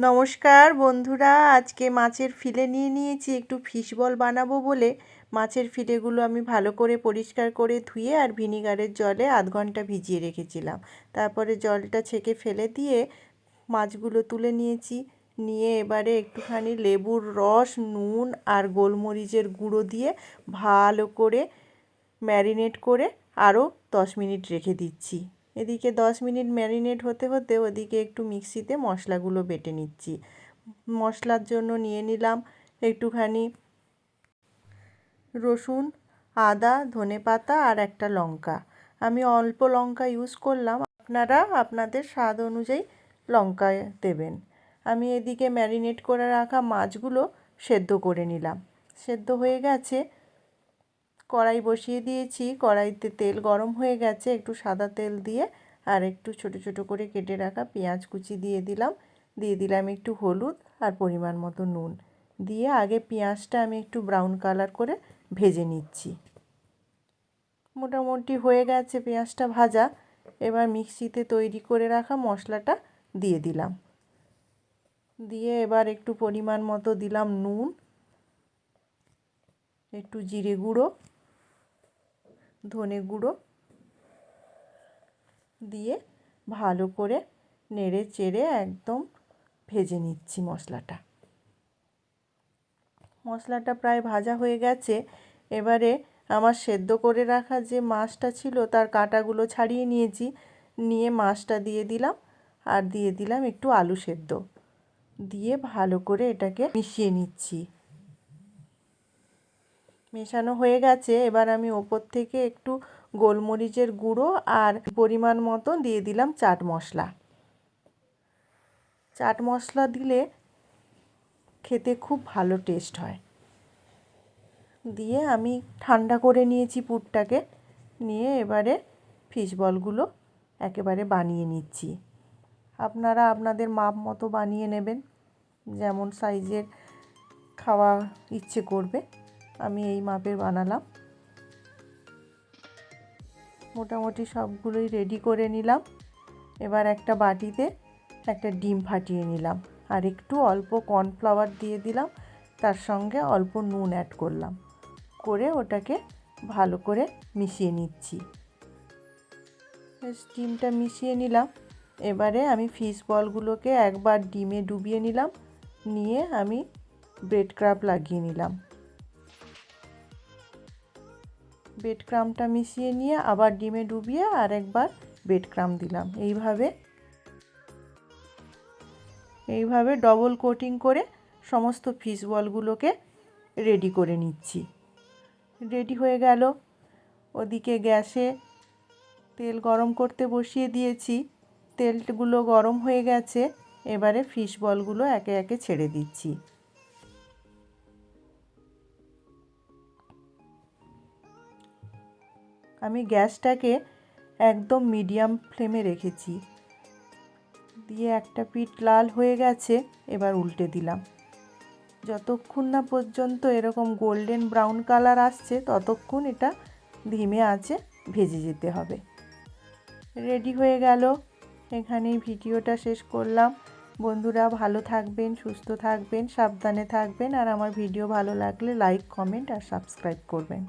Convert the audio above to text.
নমস্কার বন্ধুরা, আজকে মাছের ফিলে নিয়ে নিয়েছি। একটু ফিশ বল বানাবো বলে মাছের ফিলেগুলো আমি ভালো করে পরিষ্কার করে ধুয়ে আর ভিনিগারের জলে আধ ঘন্টা ভিজিয়ে রেখেছিলাম। তারপরে জলটা ছেঁকে ফেলে দিয়ে মাছগুলো তুলে নিয়েছি। নিয়ে এবারে একটুখানি লেবুর রস, নুন আর গোলমরিচের গুঁড়ো দিয়ে ভালো করে ম্যারিনেট করে আরও 10 মিনিট রেখে দিচ্ছি। এদিকে 10 মিনিট ম্যারিনেট হতে হতে ওদিকে একটু মিক্সিতে মশলাগুলো বেটে নিচ্ছি। মশলার জন্য নিয়ে নিলাম একটুখানি রসুন, আদা, ধনেপাতা আর একটা লঙ্কা। আমি অল্প লঙ্কা ইউজ করলাম, আপনারা আপনাদের স্বাদ অনুযায়ী লঙ্কা দেবেন। আমি এদিকে ম্যারিনেট করে রাখা মাছগুলো সেদ্ধ করে নিলাম। সেদ্ধ হয়ে গেছে, কড়াই বসিয়ে দিয়েছি। কড়াইতে তেল গরম হয়ে গেছে, একটু সাদা তেল দিয়ে আর একটু ছোট ছোট করে কেটে রাখা পেঁয়াজ কুচি দিয়ে দিলাম একটু হলুদ আর পরিমাণ মতো নুন দিয়ে আগে পেঁয়াজটা আমি একটু ব্রাউন কালার করে ভেজে নিচ্ছি। মোটামুটি হয়ে গেছে পেঁয়াজটা ভাজা। এবার মিক্সিতে তৈরি করে রাখা মশলাটা দিয়ে দিলাম। দিয়ে এবার একটু পরিমাণ মতো দিলাম নুন, একটু জিরে গুঁড়ো, ধনে গুঁড়ো দিয়ে ভালো করে নেড়ে চেড়ে একদম ভেজে নিচ্ছি মশলাটা প্রায় ভাজা হয়ে গেছে। এবারে আমার সেদ্ধ করে রাখা যে মাছটা ছিল তার কাঁটাগুলো ছাড়িয়ে নিয়েছি। নিয়ে মাছটা দিয়ে দিলাম আর দিয়ে দিলাম একটু আলু সেদ্ধ দিয়ে ভালো করে এটাকে মিশিয়ে নিচ্ছি। মেশানো হয়ে গেছে। এবার আমি ওপর থেকে একটু গোলমরিচের গুঁড়ো আর পরিমাণ মতো দিয়ে দিলাম চাট মশলা। চাট মশলা দিলে খেতে খুব ভালো টেস্ট হয়। দিয়ে আমি ঠান্ডা করে নিয়েছি পুরটাকে। নিয়ে এবারে ফিশ বলগুলো একেবারে বানিয়ে নিচ্ছি। আপনারা আপনাদের মাপ মতো বানিয়ে নেবেন, যেমন সাইজের খাওয়া ইচ্ছে করবে। আমি এই মাপের বানালাম। মোটামুটি সবগুলোই রেডি করে নিলাম। এবার একটা বাটিতে একটা ডিম ফাটিয়ে নিলাম আর একটু অল্প কর্নফ্লাওয়ার দিয়ে দিলাম, তার সঙ্গে অল্প নুন অ্যাড করলাম, করে ওটাকে ভালো করে মিশিয়ে নিচ্ছি। ডিমটা মিশিয়ে নিলাম। এবারে আমি ফিশ বলগুলোকে একবার ডিমে ডুবিয়ে নিলাম, নিয়ে আমি ব্রেড ক্রাম্ব লাগিয়ে নিলাম। ব্রেড ক্রাম্বটা মিশিয়ে নিয়ে আবার ডিমে ডুবিয়ে আর একবার ব্রেড ক্রাম্ব দিলাম। এইভাবে ডবল কোটিং করে সমস্ত ফিশ বলগুলোকে রেডি করে নিচ্ছি। রেডি হয়ে গেল। ওদিকে গ্যাসে তেল গরম করতে বসিয়ে দিয়েছি। তেলগুলো গরম হয়ে গেছে। এবারে ফিশ বলগুলো একে একে ছেড়ে দিচ্ছি। আমি গ্যাসটাকে একদম মিডিয়াম ফ্লেমে রেখেছি। দিয়ে একটা পিঠ লাল হয়ে গেছে, এবার উল্টে দিলাম। যতক্ষণ না পর্যন্ত এরকম গোল্ডেন ব্রাউন কালার আসছে ততক্ষণ এটা ধিমে আঁচে ভেজে যেতে হবে। রেডি হয়ে গেল। এখানেই ভিডিওটা শেষ করলাম। বন্ধুরা ভালো থাকবেন, সুস্থ থাকবেন, সাবধানে থাকবেন। আর আমার ভিডিও ভালো লাগলে লাইক, কমেন্ট আর সাবস্ক্রাইব করবেন।